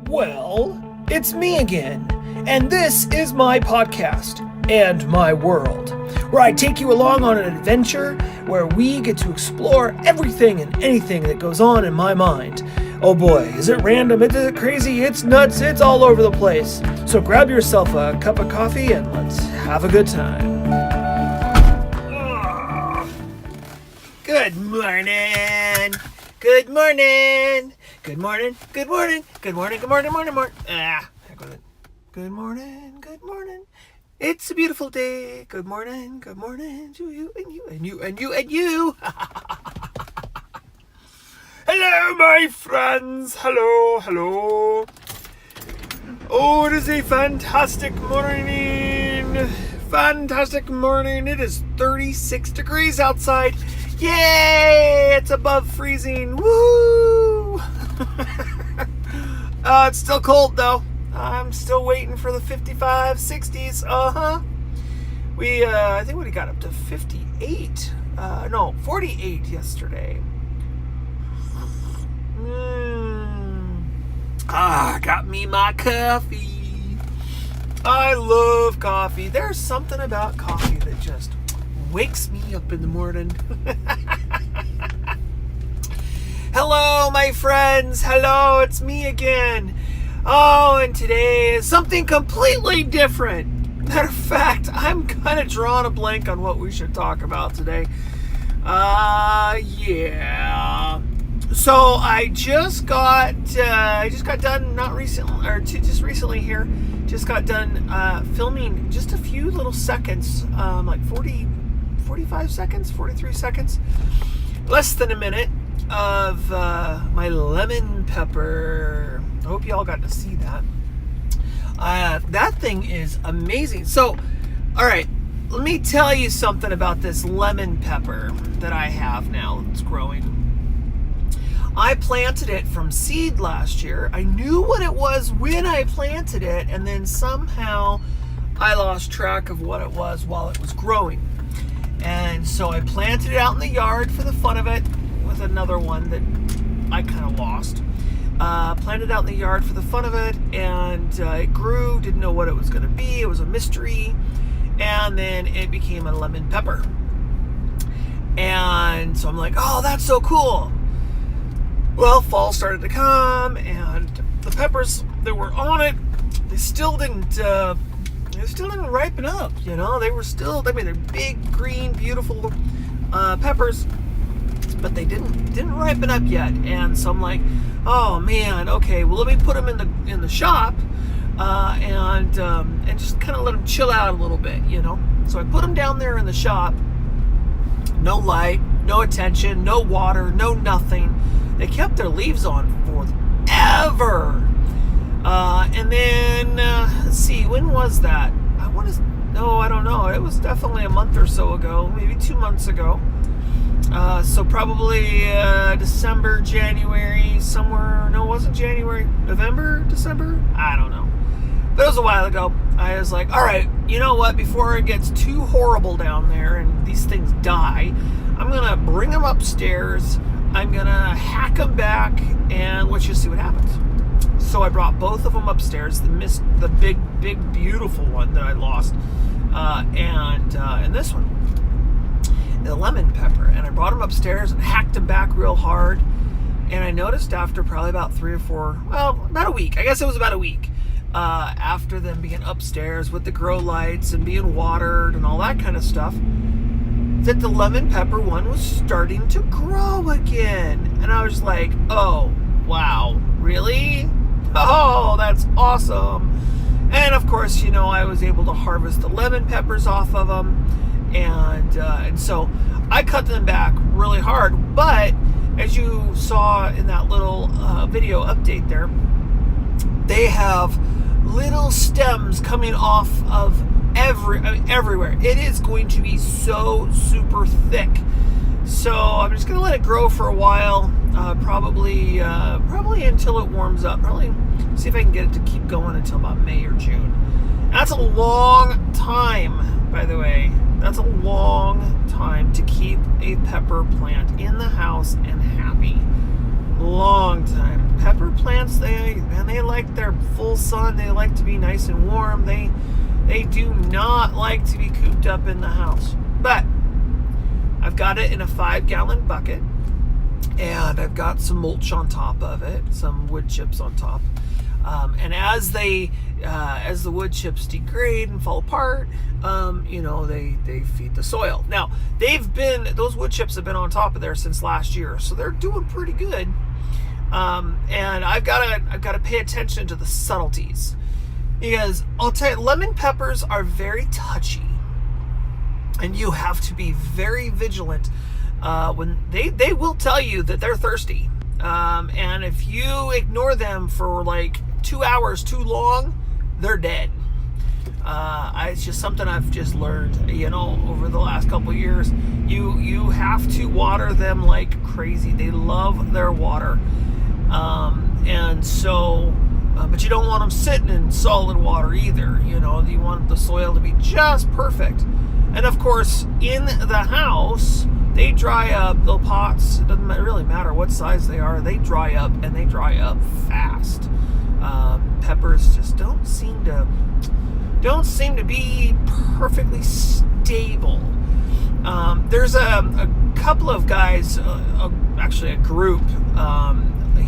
Well, it's me again, and this is my podcast and my world, where I take you along on an adventure where we get to explore everything and anything that goes on in my mind. Oh boy, is it random, is it crazy, it's nuts, it's all over the place. So grab yourself a cup of coffee and let's have a good time. Good morning. Good morning. Good morning. Good morning. Good morning. Good morning. Morning. Morning. Heck with it. Good morning. Good morning. It's a beautiful day. Good morning. Good morning to you and you and you and you and you. Hello, my friends. Hello. Hello. Oh, it is a fantastic morning. Fantastic morning. It is 36 degrees outside. Yay! It's above freezing. Woo! It's still cold though. I'm still waiting for the 55, 60s. I think we got up to 58. 48 yesterday. Got me my coffee. I love coffee. There's something about coffee that just wakes me up in the morning. Hello, my friends. Hello, it's me again. Oh, and today is something completely different. Matter of fact, I'm kind of drawing a blank on what we should talk about today. Yeah. So I just got done, not recently, or just recently here. Just got done filming just a few little seconds, like 45 seconds, 43 seconds, less than a minute of my lemon pepper. I hope you all got to see that. That thing is amazing. So, all right, let me tell you something about this lemon pepper that I have now that's growing. I planted it from seed last year. I knew what it was when I planted it, and then somehow I lost track of what it was while it was growing. And so I planted it out in the yard for the fun of it with another one that I kind of lost. Planted it out in the yard for the fun of it, and it grew, didn't know what it was going to be. It was a mystery. And then it became a lemon pepper. And so I'm like, oh, that's so cool. Well, fall started to come, and the peppers that were on it, they still didn't ripen up, you know. They were still, they're big, green, beautiful peppers, but they didn't ripen up yet. And so I'm like, oh man, okay, well, let me put them in the shop, and just kind of let them chill out a little bit, you know. So I put them down there in the shop. No light, no attention, no water, no nothing. They kept their leaves on forever. And then, let's see, when was that? I don't know. It was definitely a month or so ago, maybe 2 months ago. So probably December, January, somewhere. No, it wasn't January. November, December? I don't know. But it was a while ago. I was like, all right, you know what? Before it gets too horrible down there and these things die, I'm going to bring them upstairs. I'm going to hack them back, and let's just see what happens. So I brought both of them upstairs, the big, beautiful one that I lost, and this one, the lemon pepper. And I brought them upstairs and hacked them back real hard. And I noticed after probably about about a week, I guess it was about a week, after them being upstairs with the grow lights and being watered and all that kind of stuff, that the lemon pepper one was starting to grow again. And I was like, oh, wow, really? Oh, that's awesome. And of course, you know, I was able to harvest the lemon peppers off of them. And so I cut them back really hard. But as you saw in that little video update there, they have little stems coming off of everywhere. It is going to be so super thick. So I'm just going to let it grow for a while, probably until it warms up. Probably see if I can get it to keep going until about May or June. And that's a long time, by the way. That's a long time to keep a pepper plant in the house and happy. long time. Pepper plants, they like their full sun. They like to be nice and warm. They do not like to be cooped up in the house. But I've got it in a 5-gallon bucket, and I've got some mulch on top of it, some wood chips on top. And as the wood chips degrade and fall apart, they feed the soil. Now, those wood chips have been on top of there since last year, so they're doing pretty good. And I've got to pay attention to the subtleties, because I'll tell you, lemon peppers are very touchy, and you have to be very vigilant. When they will tell you that they're thirsty, and if you ignore them for like 2 hours too long, they're dead. It's just something I've just learned, over the last couple of years. You have to water them like crazy. They love their water, and so, but you don't want them sitting in solid water either. You want the soil to be just perfect. And of course, in the house, they dry up. The pots, it doesn't really matter what size they are, they dry up, and they dry up fast. Peppers just don't seem to be perfectly stable. There's a couple of guys, actually a group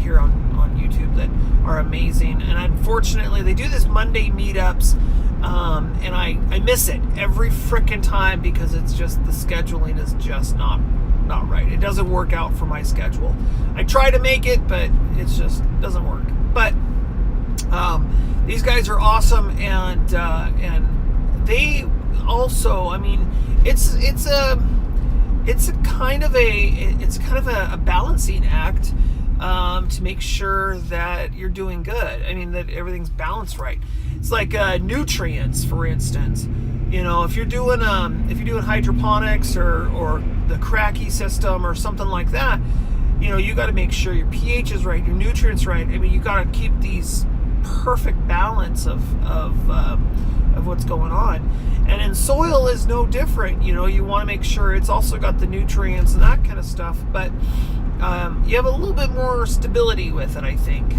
here on YouTube that are amazing, and unfortunately they do this Monday meetups, and I miss it every frickin' time, because it's just, the scheduling is just not right. It doesn't work out for my schedule. I try to make it, but it just doesn't work. But these guys are awesome, and they also, it's a kind of a balancing act, to make sure that you're doing good. That everything's balanced right. It's like nutrients, for instance. If you're doing hydroponics or the Cracky system or something like that, you got to make sure your pH is right, your nutrients right. You got to keep these perfect balance of what's going on. And in soil is no different. You want to make sure it's also got the nutrients and that kind of stuff, but you have a little bit more stability with it, I think.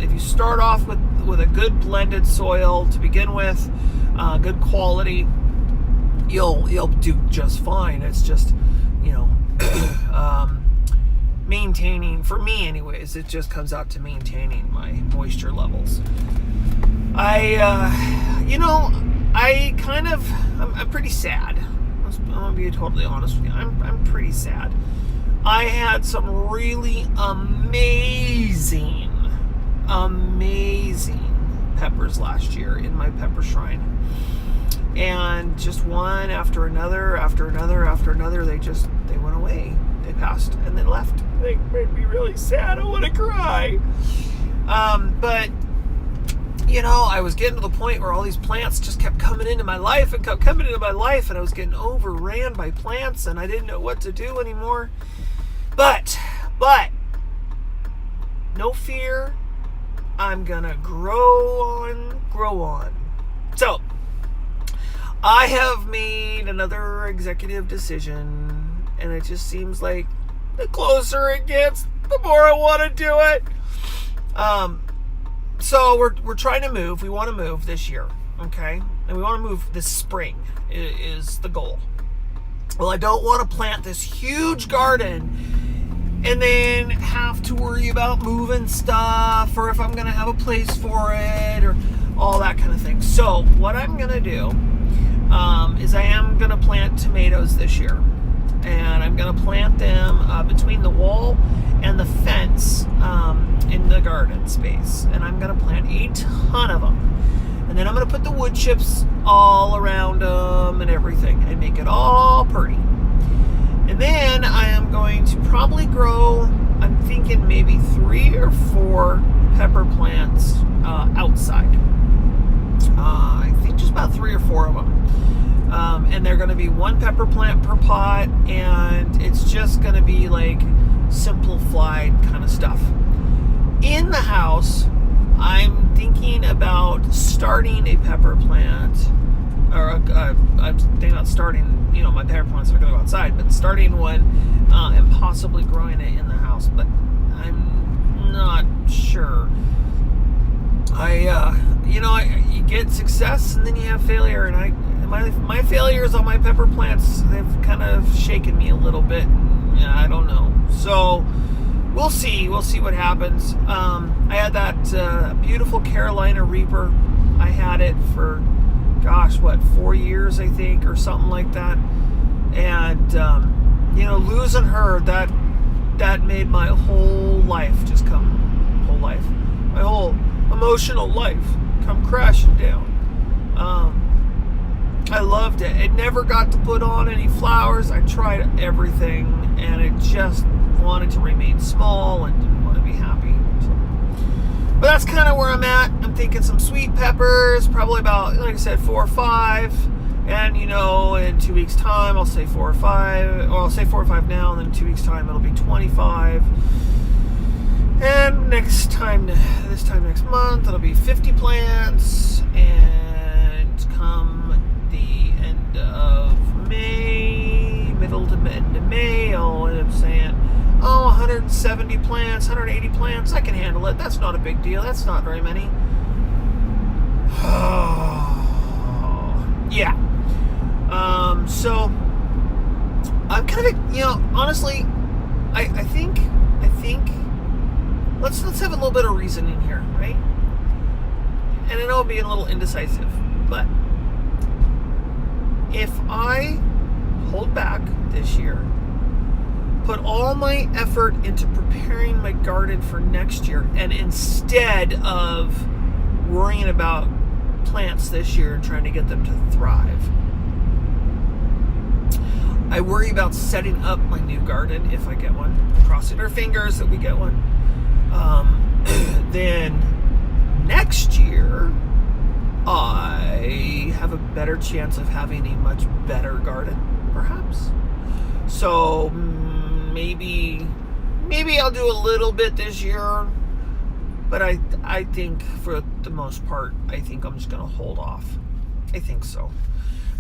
If you start off with a good blended soil to begin with, good quality, you'll do just fine. It's just, maintaining, for me anyways, it just comes out to maintaining my moisture levels. I'm pretty sad. I'm gonna be totally honest with you. I'm pretty sad. I had some really amazing peppers last year in my pepper shrine, and just one after another, they went away. They passed and then left. They made me really sad. I want to cry. But I was getting to the point where all these plants just kept coming into my life, and I was getting overran by plants, and I didn't know what to do anymore. But no fear, I'm gonna grow on. So I have made another executive decision, and it just seems like the closer it gets, the more I want to do it. So we're trying to move. We want to move this year, okay? And we want to move this spring is the goal. Well, I don't want to plant this huge garden and then have to worry about moving stuff, or if I'm going to have a place for it, or all that kind of thing. So what I'm going to do is I am going to plant tomatoes this year. And I'm going to plant them between the wall and the fence in the garden space. And I'm going to plant a ton of them. And then I'm going to put the wood chips all around them and everything, and make it all pretty. And then I am going to probably grow, I'm thinking maybe 3 or 4 pepper plants outside. I think just about 3 or 4 of them. And they're going to be 1 pepper plant per pot, and it's just going to be like simplified kind of stuff. In the house, I'm thinking about starting a pepper plant, or I'm thinking about starting, my pepper plants are going to go outside, but starting one and possibly growing it in the house. But I'm not sure. You get success and then you have failure, and my failures on my pepper plants, they've kind of shaken me a little bit. Yeah, I don't know. So we'll see what happens. I had that beautiful Carolina Reaper. I had it for 4 years, I think, or something like that. And losing her, that made my whole life my whole emotional life come crashing down. I loved it. It never got to put on any flowers. I tried everything, and it just wanted to remain small and didn't want to be happy. But that's kind of where I'm at. I'm thinking some sweet peppers, probably about, like I said, 4 or 5. And, in 2 weeks' time, I'll say 4 or 5. Or I'll say 4 or 5 now, and then in 2 weeks' time, it'll be 25. And this time next month, it'll be 50 plants. And come the end of May, middle to end of May, I'll end up saying, 170 plants, 180 plants, I can handle it. That's not a big deal. That's not very many. Yeah. So I'm kind of, honestly, I think let's have a little bit of reasoning here, right? And I know I'm being a little indecisive, but if I hold back this year, put all my effort into preparing my garden for next year, and instead of worrying about plants this year and trying to get them to thrive, I worry about setting up my new garden if I get one, crossing our fingers that we get one. Then next year I have a better chance of having a much better garden, perhaps. So maybe I'll do a little bit this year, but I think for the most part, I think I'm just going to hold off. I think so.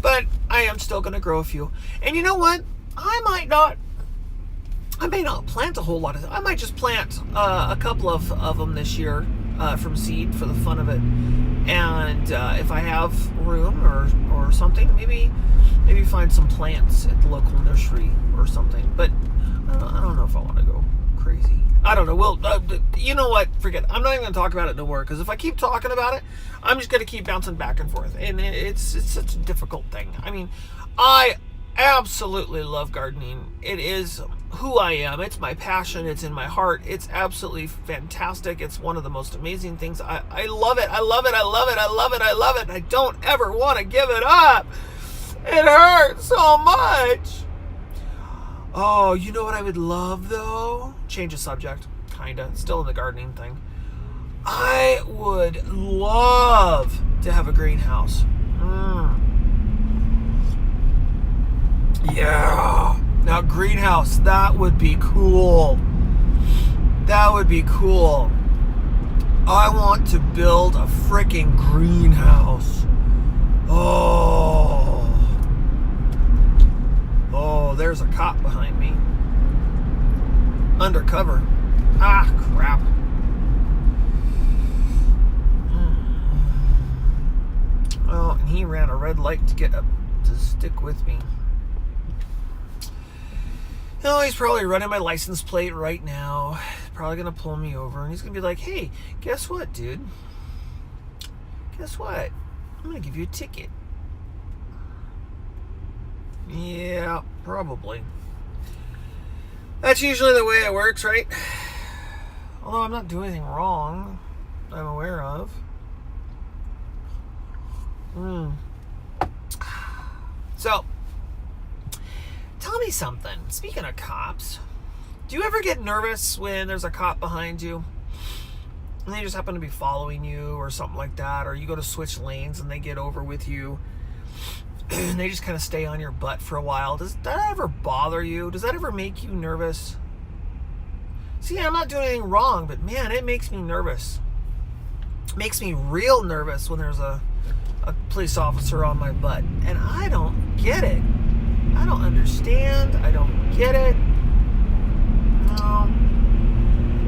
But I am still going to grow a few. And you know what? I may not plant a whole lot of them. I might just plant a couple of them this year from seed for the fun of it. And if I have room or something, maybe find some plants at the local nursery or something. But I don't know if I want to go crazy. I don't know. Well, you know what? Forget it. I'm not even going to talk about it no more, because if I keep talking about it, I'm just going to keep bouncing back and forth. And it's such a difficult thing. I mean, I absolutely love gardening. It is who I am. It's my passion. It's in my heart. It's absolutely fantastic. It's one of the most amazing things. I love it. I love it. I love it. I love it. I love it. I don't ever want to give it up. It hurts so much. Oh, you know what I would love, though? Change of subject, kinda. Still in the gardening thing. I would love to have a greenhouse. Yeah. Now, greenhouse, that would be cool. That would be cool. I want to build a freaking greenhouse. Oh, there's a cop behind me. Undercover. Ah, crap. Oh, and he ran a red light to get up to stick with me. Oh, he's probably running my license plate right now. Probably gonna pull me over, and he's gonna be like, "Hey, guess what, dude? Guess what? I'm gonna give you a ticket." Yeah, probably. That's usually the way it works, right? Although I'm not doing anything wrong I'm aware of. So, tell me something. Speaking of cops, do you ever get nervous when there's a cop behind you and they just happen to be following you or something like that, or you go to switch lanes and they get over with you and they just kind of stay on your butt for a while? Does that ever bother you? Does that ever make you nervous? See, I'm not doing anything wrong, but man, it makes me nervous. It makes me real nervous when there's a police officer on my butt, and I don't get it. I don't understand. I don't get it. No.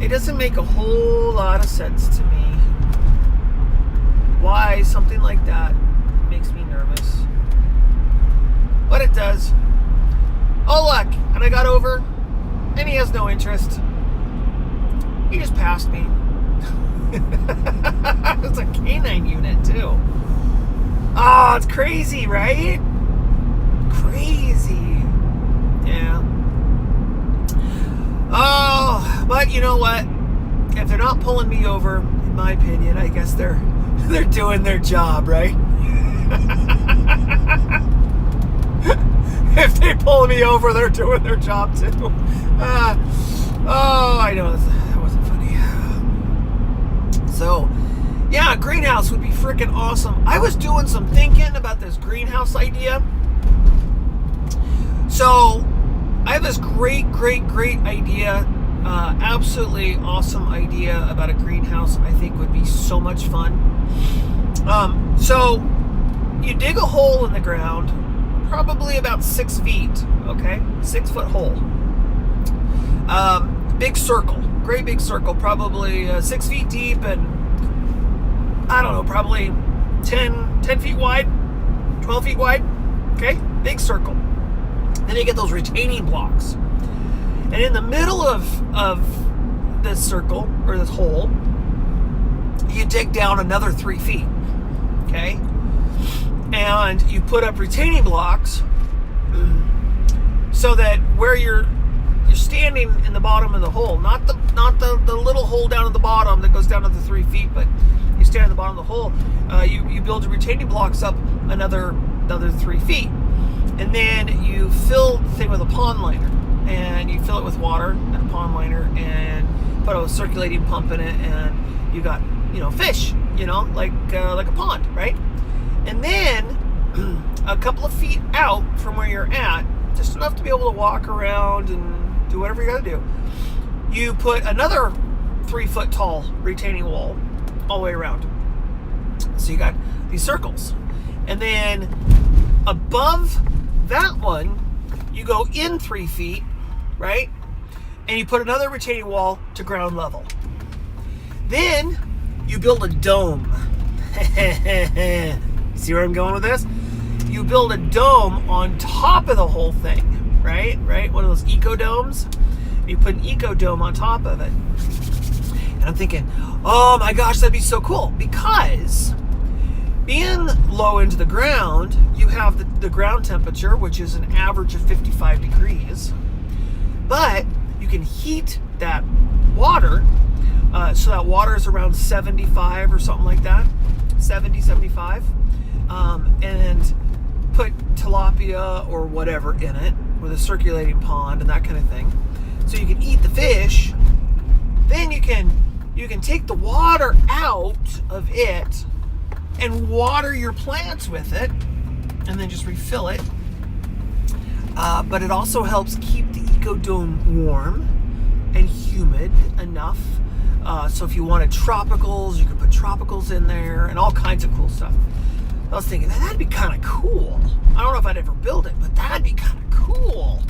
It doesn't make a whole lot of sense to me why something like that makes me nervous. But it does. Oh look, and I got over, and he has no interest. He just passed me. It's a canine unit too. Oh, it's crazy, right? Crazy. Yeah. Oh, but you know what? If they're not pulling me over, in my opinion, I guess they're doing their job, right? If they pull me over, they're doing their job too. Oh, I know that wasn't funny. So, yeah, a greenhouse would be freaking awesome. I was doing some thinking about this greenhouse idea. So, I have this great idea. Absolutely awesome idea about a greenhouse. I think would be so much fun. So, you dig a hole in the ground, probably about 6 feet, okay? 6 foot hole. Big circle, great big circle, probably 6 feet deep and I don't know, probably 10 feet wide, 12 feet wide, okay? Big circle. Then you get those retaining blocks. And in the middle of this circle, or this hole, you dig down another 3 feet, okay? And you put up retaining blocks so that where you're standing in the bottom of the hole, not the little hole down at the bottom that goes down to the 3 feet, but you stand at the bottom of the hole, you build your retaining blocks up another 3 feet. And then you fill the thing with a pond liner, and you fill it with water and a pond liner, and put a circulating pump in it, and you got, fish, like a pond, right? And then a couple of feet out from where you're at, just enough to be able to walk around and do whatever you got to do, you put another 3 foot tall retaining wall all the way around. So you got these circles. And then above that one, you go in 3 feet, right? And you put another retaining wall to ground level. Then you build a dome. See where I'm going with this? You build a dome on top of the whole thing, right? One of those eco domes. You put an eco dome on top of it. And I'm thinking, oh my gosh, that'd be so cool. Because being low into the ground, you have the ground temperature, which is an average of 55 degrees. But you can heat that water, so that water is around 75 or something like that. 70, 75. And put tilapia or whatever in it with a circulating pond and that kind of thing. So you can eat the fish. Then you can take the water out of it and water your plants with it, and then just refill it. But it also helps keep the ecodome warm and humid enough. So if you wanted tropicals, you could put tropicals in there and all kinds of cool stuff. I was thinking, that'd be kind of cool. I don't know if I'd ever build it, but that'd be kind of cool.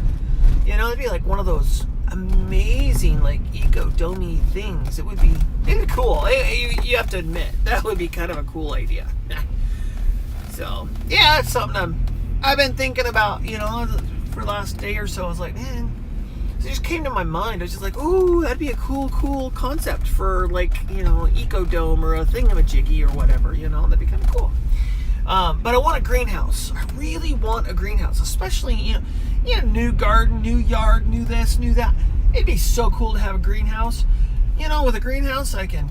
It'd be like one of those amazing, like, eco-domey things. It'd be cool. You have to admit, that would be kind of a cool idea. So, yeah, it's something I've been thinking about, for the last day or so. I was like, man, it just came to my mind. I was just like, ooh, that'd be a cool concept for, like, eco-dome or a thingamajiggy or whatever, that'd be kind of cool. But I want a greenhouse. I really want a greenhouse, especially, new garden, new yard, new this, new that. It'd be so cool to have a greenhouse. With a greenhouse, I can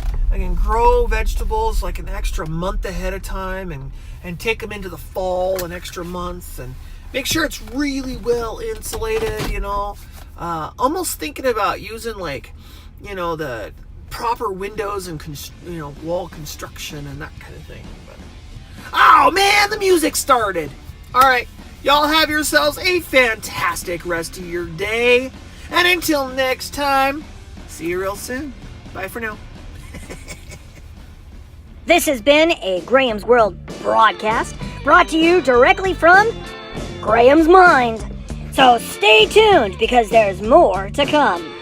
grow vegetables like an extra month ahead of time and take them into the fall an extra month and make sure it's really well insulated, almost thinking about using like, the proper windows and, wall construction and that kind of thing. But, oh man, the music started. All right. Y'all have yourselves a fantastic rest of your day. And until next time, see you real soon. Bye for now. This has been a Graham's World broadcast brought to you directly from Graham's mind. So stay tuned because there's more to come.